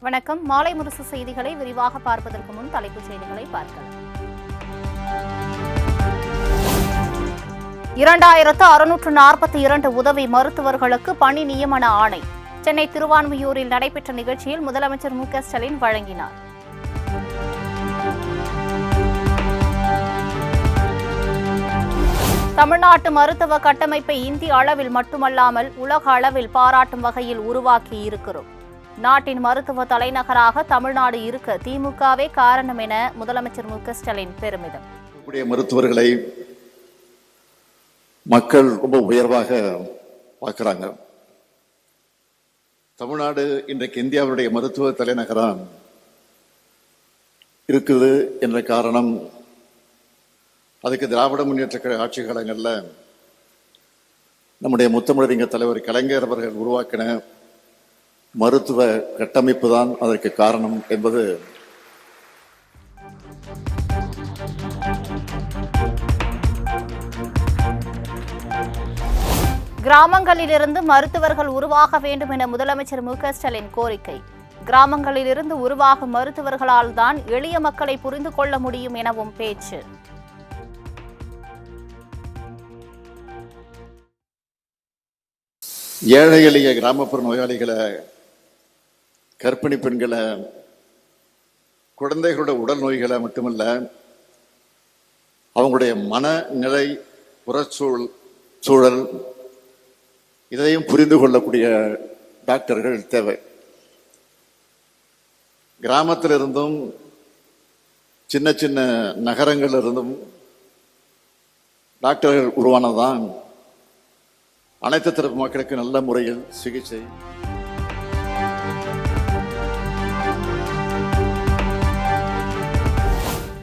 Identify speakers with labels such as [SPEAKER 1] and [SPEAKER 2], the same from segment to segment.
[SPEAKER 1] வணக்கம். மாலை முரசு செய்திகளை விரிவாக பார்ப்பதற்கு முன் தலைப்புச் செய்திகளை பார்க்கலாம். 2642 உதவி மருத்துவர்களுக்கு பணி நியமன ஆணை சென்னை திருவான்மியூரில் நடைபெற்ற நிகழ்ச்சியில் முதலமைச்சர் மு க ஸ்டாலின் வழங்கினார். தமிழ்நாட்டு மருத்துவ கட்டமைப்பை இந்திய அளவில் மட்டுமல்லாமல் உலக அளவில் பாராட்டும் வகையில் உருவாக்கி இருக்கிறோம். நாட்டின் மருத்துவ தலைநகராக தமிழ்நாடு இருக்க திமுகவே காரணம் என முதலமைச்சர் மு க ஸ்டாலின் பெருமிதம்.
[SPEAKER 2] மருத்துவர்களை மக்கள் ரொம்ப உயர்வாக பார்க்கிறாங்க. தமிழ்நாடு இன்றைக்கு இந்தியாவுடைய மருத்துவ தலைநகரம் இருக்குது என்ற காரணம், அதுக்கு திராவிட முன்னேற்ற கழக ஆட்சி காலங்களில் நம்முடைய முத்தமிழறிஞர் தலைவர் கலைஞர் அவர்கள் உருவாக்கின மருத்துவ கட்டமைப்பு தான் அதற்கு காரணம் என்பது
[SPEAKER 1] கிராமங்களிலிருந்து மருத்துவர்கள் உருவாக வேண்டும் என முதலமைச்சர் மு க ஸ்டாலின் கோரிக்கை. கிராமங்களிலிருந்து உருவாகும் மருத்துவர்களால் தான் எளிய மக்களை புரிந்து கொள்ள முடியும் எனவும் பேச்சு.
[SPEAKER 2] ஏழை எளிய கிராமப்புற நோயாளிகளை, கர்ப்பிணி பெண்களை, குழந்தைகளோட உடல் நோய்களை மட்டுமல்ல, அவங்களுடைய மனநிலை, புறச்சூழல் இதையும் புரிந்து கொள்ளக்கூடிய டாக்டர்கள் தேவை. கிராமத்திலிருந்தும் சின்ன சின்ன நகரங்களிலிருந்தும் டாக்டர்கள் உருவானதான் அனைத்து தரப்பு மக்களுக்கு நல்ல முறையில் சிகிச்சை.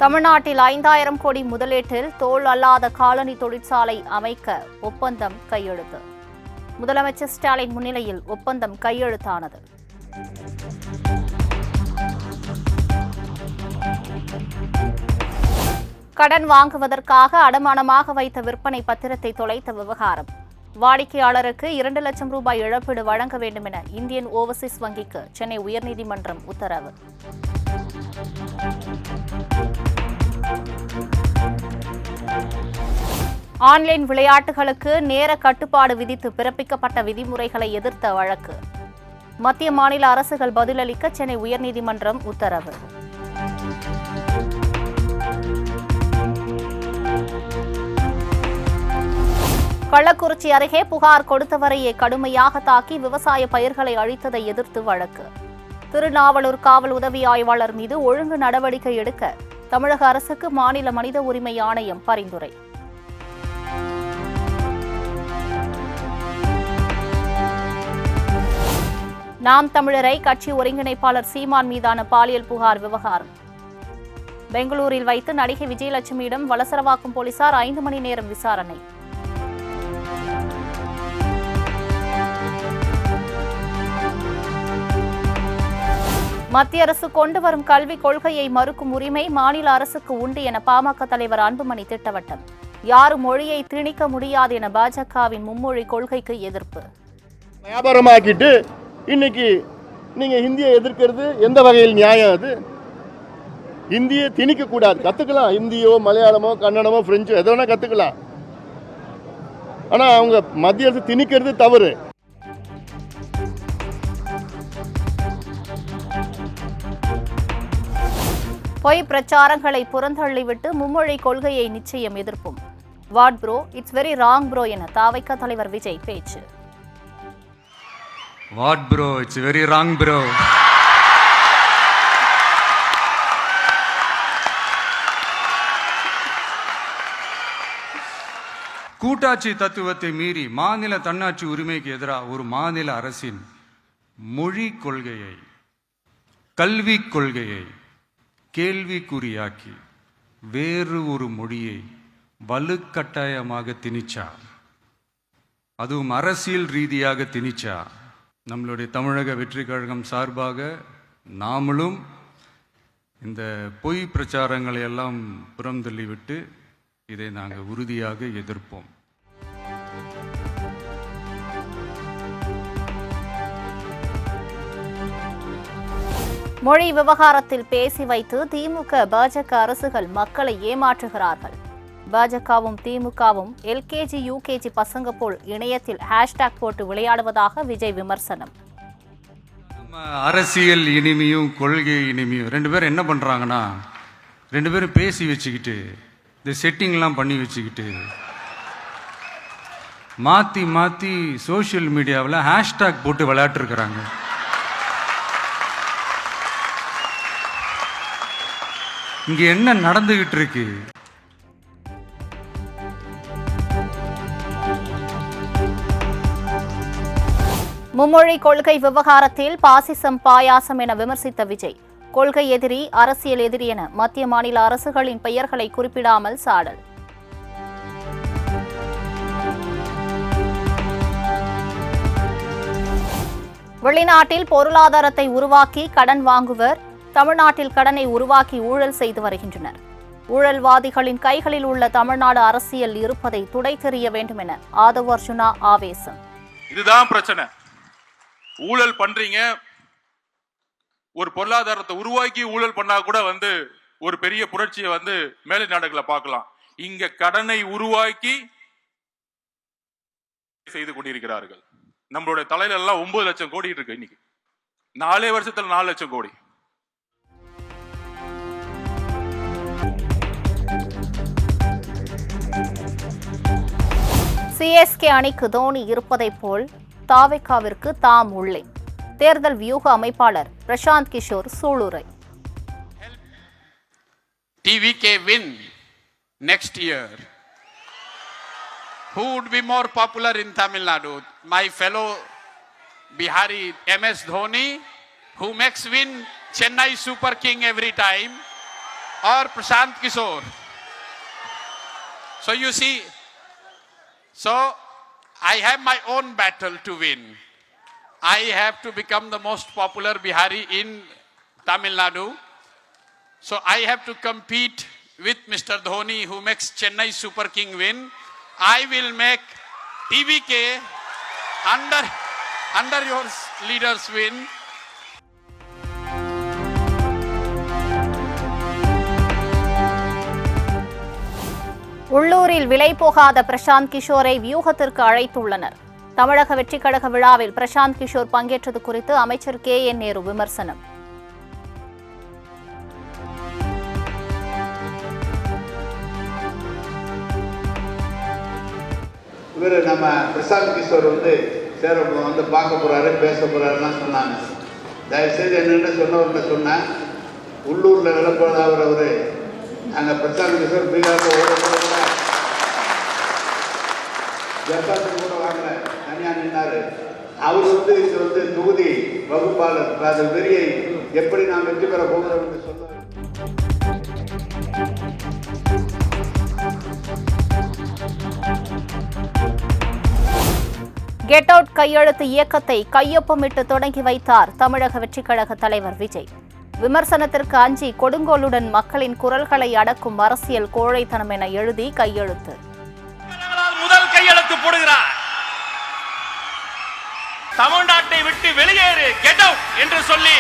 [SPEAKER 1] தமிழ்நாட்டில் 5000 கோடி முதலீட்டில் தோல் அல்லாத காலனி தொழிற்சாலை அமைக்க ஒப்பந்தம் கையெழுத்து. முதலமைச்சர் ஸ்டாலின் முன்னிலையில் ஒப்பந்தம் கையெழுத்தானது. கடன் வாங்குவதற்காக அடமானமாக வைத்த விற்பனை பத்திரத்தை தொலைத்த விவகாரம். வாடிக்கையாளருக்கு 2 லட்சம் ரூபாய் இழப்பீடு வழங்க வேண்டும் என இந்தியன் ஓவர்சீஸ் வங்கிக்கு சென்னை உயர்நீதிமன்றம் உத்தரவு. ஆன்லைன் விளையாட்டுகளுக்கு நேர கட்டுப்பாடு விதித்து பிறப்பிக்கப்பட்ட விதிமுறைகளை எதிர்த்த வழக்கு. மத்திய மாநில அரசுகள் பதிலளிக்க சென்னை உயர்நீதிமன்றம் உத்தரவு. கள்ளக்குறிச்சி அருகே புகார் கொடுத்தவரையே கடுமையாக தாக்கி விவசாய பயிர்களை அழித்ததை எதிர்த்து வழக்கு. திருநாவலூர் காவல் உதவி ஆய்வாளர் மீது ஒழுங்கு நடவடிக்கை எடுக்க தமிழக அரசுக்கு மாநில மனித உரிமை ஆணையம் பரிந்துரை. நாம் தமிழரை கட்சி ஒருங்கிணைப்பாளர் சீமான் மீதான பாலியல் புகார் விவகாரம். பெங்களூரில் வைத்து நடிகை விஜயலட்சுமியிடம் வலசரவாக்கம் போலீசார் 5 மணி நேரம் விசாரணை. மத்திய அரசு கொண்டு வரும் கல்விக் கொள்கையை மறுக்கும் உரிமை மாநில அரசுக்கு உண்டு என பாமக தலைவர் அன்புமணி திட்டவட்டம். யாரும் மொழியை திணிக்க முடியாது என பாஜகவின் மும்மொழி கொள்கைக்கு எதிர்ப்பு.
[SPEAKER 3] வியாபாரமாக்கிட்டு இன்னைக்கு நீங்க ஹிந்தியை எதிர்க்கிறது எந்த வகையில் நியாயம்? அது ஹிந்தியை திணிக்க கூடாது, கத்துக்கலாம். ஹிந்தியோ மலையாளமோ கன்னடமோ பிரெஞ்சோ எதோ வேணா கத்துக்கலாம். ஆனா அவங்க மத்திய அரசு திணிக்கிறது தவறு.
[SPEAKER 1] பொய் பிரச்சாரங்களை புறந்தள்ளிவிட்டு மும்மொழி கொள்கையை நிச்சயம் எதிர்ப்பும். What bro, it's very wrong bro என தாவைக்க தலைவர் விஜய் பேச்சு.
[SPEAKER 4] What bro, it's very wrong bro. கூட்டாட்சி தத்துவத்தை மீறி மாநில தன்னாட்சி உரிமைக்கு எதிராக ஒரு மாநில அரசின் மொழி கொள்கையை, கல்விக் கொள்கையை கேள்விக்குறியாக்கி வேறு ஒரு மொழியை வலுக்கட்டாயமாக திணிச்சா, அதுவும் அரசியல் ரீதியாக திணிச்சா, நம்மளுடைய தமிழக வெற்றி கழகம் சார்பாக நாமளும் இந்த பொய் பிரச்சாரங்களை எல்லாம் புறந்தள்ளிவிட்டு இதை நாங்கள் உறுதியாக எதிர்ப்போம்.
[SPEAKER 1] மொழி விவகாரத்தில் பேசி வைத்து திமுக பாஜக அரசுகள் மக்களை ஏமாற்றுகிறார்கள். பாஜகவும் திமுகவும் எல்கேஜி யூகேஜி பசங்க போல் இணையத்தில் ஹேஷ்டாக் போட்டு விளையாடுவதாக விஜய் விமர்சனம்.
[SPEAKER 4] அரசியல் இனிமையும் கொள்கை இனிமையும் ரெண்டு பேரும் என்ன பண்றாங்கன்னா, ரெண்டு பேரும் பேசி வச்சுக்கிட்டு இந்த செட்டிங்லாம் பண்ணி வச்சுக்கிட்டு மாற்றி மாற்றி சோஷியல் மீடியாவில் ஹேஷ்டாக் போட்டு விளையாட்டுருக்கிறாங்க. இங்கே என்ன நடந்துகிட்டு இருக்கு?
[SPEAKER 1] மும்மொழி கொள்கை விவகாரத்தில் பாசிசம் பாயாசம் என விமர்சித்த விஜய், கொள்கை எதிரி, அரசியல் எதிரி என மத்திய மாநில அரசுகளின் பெயர்களை குறிப்பிடாமல் சாடல். வெளிநாட்டில் பொருளாதாரத்தை உருவாக்கி கடன் வாங்குவர், தமிழ்நாட்டில் கடனை உருவாக்கி ஊழல் செய்து வருகின்றனர். ஊழல்வாதிகளின் கைகளில் உள்ள தமிழ்நாடு அரசியல் இருப்பதை துடை தெரிய வேண்டும் என ஆதவ் அர்ஜுனா ஆவேசம்.
[SPEAKER 5] இதுதான் பிரச்சனை. ஊழல் பண்றீங்க, ஒரு பொருளாதாரத்தை உருவாக்கி ஊழல் பண்ணா கூட ஒரு பெரிய புரட்சியை மேலை நாடுகளை பார்க்கலாம். இங்க கடனை உருவாக்கி செய்து கொண்டிருக்கிறார்கள். நம்மளுடைய தலையில எல்லாம் 9 லட்சம் கோடி இருக்கு. இன்னைக்கு 4 வருஷத்துல 4 லட்சம் கோடி.
[SPEAKER 1] சிஎஸ்கே அணிக்கு தோனி இருப்பதைப் போல் தாவேகாவிற்கு தாம் உள்ளே. தேர்தல் வியூக அமைப்பாளர் Prashanth Kishore சூளுரை.
[SPEAKER 6] TVK win next year. Who would be more popular in Tamil Nadu? My fellow Bihari MS Dhoni, who makes win Chennai Super King every time, or Prashant Kishore? So you see, I have my own battle to win. I have to become the most popular Bihari in Tamil Nadu. So I have to compete with Mr. Dhoni, who makes Chennai Super King win. I will make TVK under your leaders win.
[SPEAKER 1] உள்ளூரில் விலை போகாத பிரசாந்த் கிஷோரை வியூகத்திற்கு அழைத்துள்ளனர். தமிழக வெற்றிக் கழக விழாவில் பிரசாந்த் கிஷோர் பங்கேற்றது குறித்து அமைச்சர் KN நேரு விமர்சனம்.
[SPEAKER 7] இவர் நம்ம பிரசாந்த் கிஷோர் சேர பார்க்க போறாரு, பேச போறாருலாம் சொன்னாங்க. தயவுசெய்து என்னென்ன சொன்னவர்கிட்ட சொன்னேன், உள்ளூரில் விளப்பவர் அவரு. நாங்கள் பிரசாந்த் கிஷோர் பீகாரில் ஜப்பாத்துக்கு கூட வாங்கல, தனியாக நின்னாரு. அவர் இங்கே தொகுதி வகுப்பாளர். அது பெரிய எப்படி நாம் வெற்றி பெற போகிறோம் என்று சொல்ல.
[SPEAKER 1] கெட் அவுட் கையெழுத்து இயக்கத்தை கையொப்பமிட்டு தொடங்கி வைத்தார் தமிழக வெற்றிக் கழக தலைவர் விஜய். விமர்சனத்திற்கு அஞ்சி கொடுங்கோலுடன் மக்களின் குரல்களை அடக்கும் அரசியல் கோழைத்தனம் என எழுதி கையெழுத்து.
[SPEAKER 8] முதல் கையெழுத்து போடுகிறார். தமிழ்நாட்டை விட்டு வெளியேறு, கெட் அவுட் என்று சொல்லி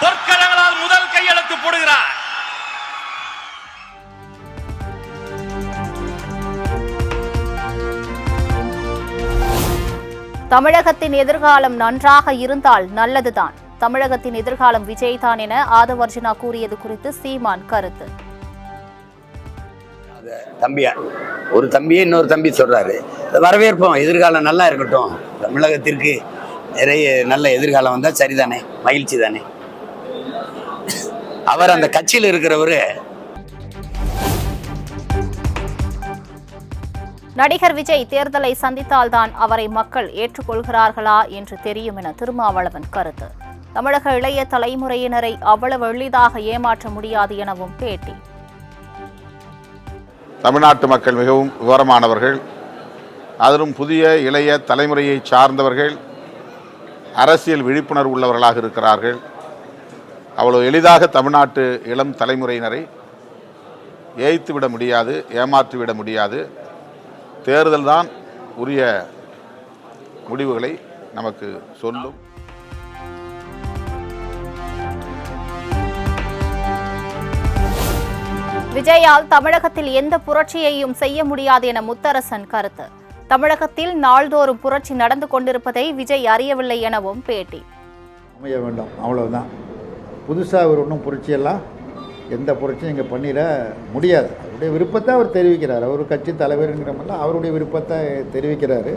[SPEAKER 8] பொற்களங்களால் முதல் கையெழுத்து போடுகிறார்.
[SPEAKER 1] தமிழகத்தின் எதிர்காலம் நன்றாக இருந்தால் நல்லதுதான். தமிழகத்தின் எதிர்காலம் விஜய் தான் என ஆதவ் அர்ஜுனா கூறியது குறித்து சீமான் கருத்து.
[SPEAKER 9] தம்பியா ஒரு தம்பியே இன்னொரு தம்பி சொல்றாரு, வரவேற்போம். எதிர்காலம் நல்லா இருக்கட்டும், தமிழகத்திற்கு நிறைய நல்ல எதிர்காலம் வந்தா சரிதானே, மகிழ்ச்சி தானே. அவர் அந்த கட்சியில் இருக்கிறவரு.
[SPEAKER 1] நடிகர் விஜய் தேர்தலை சந்தித்தால்தான் அவரை மக்கள் ஏற்றுக்கொள்கிறார்களா என்று தெரியும் என திருமாவளவன் கருத்து. தமிழக இளைய தலைமுறையினரை அவ்வளவு எளிதாக ஏமாற்ற முடியாது எனவும் பேட்டி.
[SPEAKER 10] தமிழ்நாட்டு மக்கள் மிகவும் விவரமானவர்கள், அதிலும் புதிய இளைய தலைமுறையை சார்ந்தவர்கள், அரசியல் விழிப்புணர்வு உள்ளவர்களாக இருக்கிறார்கள். அவ்வளவு எளிதாக தமிழ்நாட்டு இளம் தலைமுறையினரை ஏய்த்துவிட முடியாது, ஏமாற்றிவிட முடியாது. தேர்தல் தான் உரிய முடிவுகளை நமக்கு சொல்லும்.
[SPEAKER 1] விஜயால் தமிழகத்தில் எந்த புரட்சியையும் செய்ய முடியாது என முத்தரசன் கருத்து. தமிழகத்தில் நாள்தோறும் புரட்சி நடந்து கொண்டிருப்பதை விஜய் அறியவில்லை எனவும் பேட்டி.
[SPEAKER 11] அமைய வேண்டும், அவ்வளவுதான். புதுசாக அவர் ஒன்றும் புரட்சியெல்லாம் எந்த புரட்சியும் இங்கே பண்ணிட முடியாது. அவருடைய விருப்பத்தை அவர் தெரிவிக்கிறார். அவர் கட்சி தலைவருங்கிறமெல்லாம் அவருடைய விருப்பத்தை தெரிவிக்கிறார்.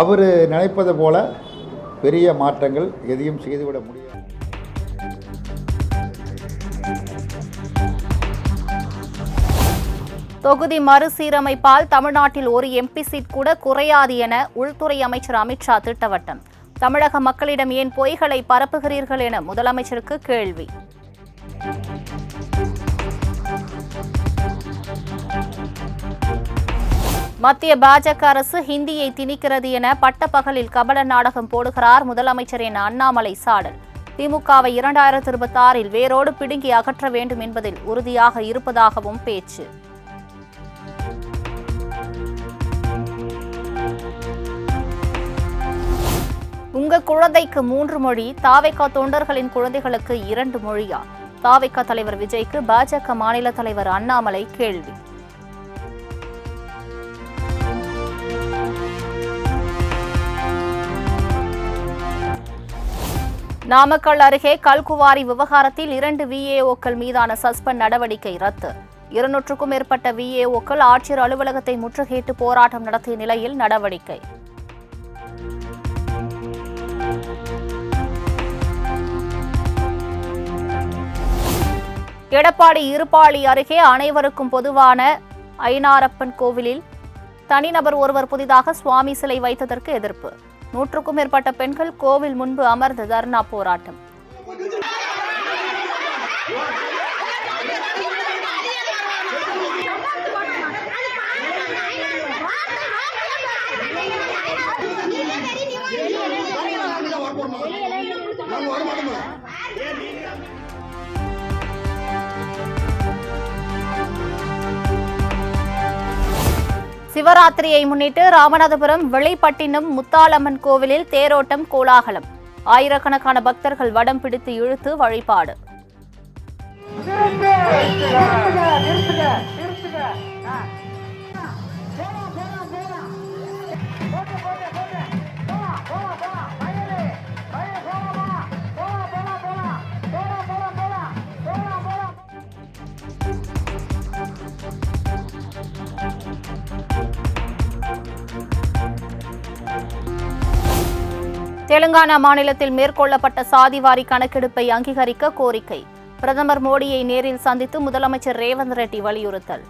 [SPEAKER 11] அவர் நினைப்பதை போல பெரிய மாற்றங்கள் எதையும் செய்துவிட முடியாது.
[SPEAKER 1] தொகுதி மறுசீரமைப்பால் தமிழ்நாட்டில் ஒரு எம்பி சீட் கூட குறையாது என உள்துறை அமைச்சர் அமித்ஷா திட்டவட்டம். தமிழக மக்களிடம் ஏன் பொய்களை பரப்புகிறீர்கள் என முதலமைச்சருக்கு கேள்வி. மத்திய பாஜக அரசு ஹிந்தியை திணிக்கிறது என பட்டப்பகலில் கபட நாடகம் போடுகிறார் முதலமைச்சர் என அண்ணாமலை சாடல். திமுகவை 2026 வேரோடு பிடுங்கி அகற்ற வேண்டும் என்பதில் உறுதியாக இருப்பதாகவும் பேச்சு. உங்க குழந்தைக்கு 3 மொழி, தாவேகா தொண்டர்களின் குழந்தைகளுக்கு 2 மொழியா? தாவேகா தலைவர் விஜய்க்கு பாஜக மாநில தலைவர் அண்ணாமலை கேள்வி. நாமக்கல் அருகே கல்குவாரி விவகாரத்தில் 2 விஏஓக்கள் மீதான சஸ்பெண்ட் நடவடிக்கை ரத்து. 200க்கும் மேற்பட்ட விஏஓக்கள் ஆட்சியர் அலுவலகத்தை முற்றுகையிட்டு போராட்டம் நடத்திய நிலையில் நடவடிக்கை. எடப்பாடி இருப்பாளி அருகே அனைவருக்கும் பொதுவான ஐனாரப்பன் கோவிலில் தனிநபர் ஒருவர் புதிதாக சுவாமி சிலை வைத்ததற்கு எதிர்ப்பு. 100க்கும் மேற்பட்ட பெண்கள் கோவில் முன்பு அமர்ந்து தர்ணா போராட்டம். சிவராத்திரியை முன்னிட்டு ராமநாதபுரம் வெளிப்பட்டினம் முத்தாலம்மன் கோவிலில் தேரோட்டம் கோலாகலம். ஆயிரக்கணக்கான பக்தர்கள் வடம் பிடித்து இழுத்து வழிபாடு. தெலுங்கானா மாநிலத்தில் மேற்கொள்ளப்பட்ட சாதிவாரி கணக்கெடுப்பை அங்கீகரிக்க கோரிக்கை. பிரதமர் மோடியை நேரில் சந்தித்து முதலமைச்சர் ரேவந்த் ரெட்டி வலியுறுத்தல்.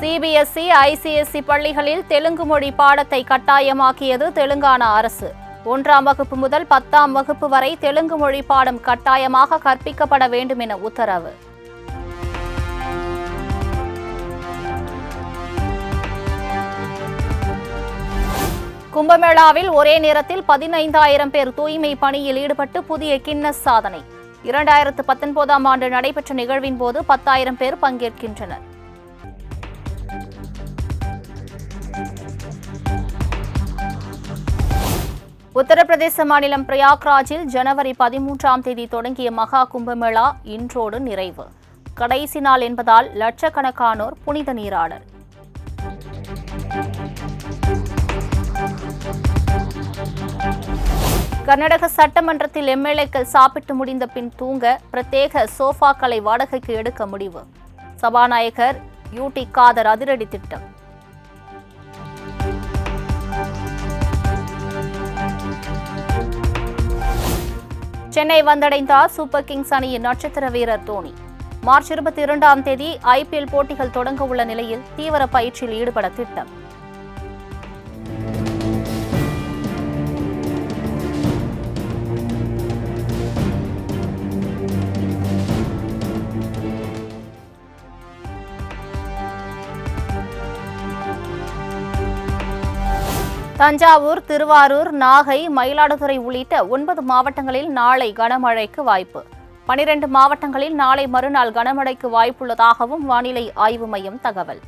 [SPEAKER 1] சிபிஎஸ்இ, ஐசிஎஸ்இ பள்ளிகளில் தெலுங்கு மொழி பாடத்தை கட்டாயமாக்கியது தெலுங்கானா அரசு. 1ஆம் வகுப்பு முதல் 10ஆம் வகுப்பு வரை தெலுங்கு மொழி பாடம் கட்டாயமாக கற்பிக்கப்பட வேண்டும் என உத்தரவு. கும்பமேளாவில் ஒரே நேரத்தில் 15,000 பேர் தூய்மை பணியில் ஈடுபட்டு புதிய கின்னஸ் சாதனை. 2019ஆம் ஆண்டு நடைபெற்ற நிகழ்வின் போது 10,000 பேர் பங்கேற்கின்றனர். உத்தரப்பிரதேச மாநிலம் பிரயாக்ராஜில் ஜனவரி 13ஆம் தேதி தொடங்கிய மகா கும்பமேளா இன்றோடு நிறைவு. கடைசி நாள் என்பதால் லட்சக்கணக்கானோர் புனித நீராடல். கர்நாடக சட்டமன்றத்தில் எம்எல்ஏக்கள் சாப்பிட்டு முடிந்த பின் தூங்க பிரத்யேக சோஃபாக்களை வாடகைக்கு எடுக்க முடிவு. சபாநாயகர் யூடி காதர் அதிரடி திட்டம். சென்னை வந்தடைந்தார் சூப்பர் கிங்ஸ் அணியின் நட்சத்திர வீரர் தோனி. மார்ச் 22ஆம் தேதி ஐபிஎல் போட்டிகள் தொடங்க உள்ள நிலையில் தீவிர பயிற்சியில் ஈடுபட திட்டம். தஞ்சாவூர், திருவாரூர், நாகை, மயிலாடுதுறை உள்ளிட்ட 9 மாவட்டங்களில் நாளை கனமழைக்கு வாய்ப்பு. 12 மாவட்டங்களில் நாளை மறுநாள் கனமழைக்கு வாய்ப்புள்ளதாகவும் வானிலை ஆய்வு மையம் தகவல்.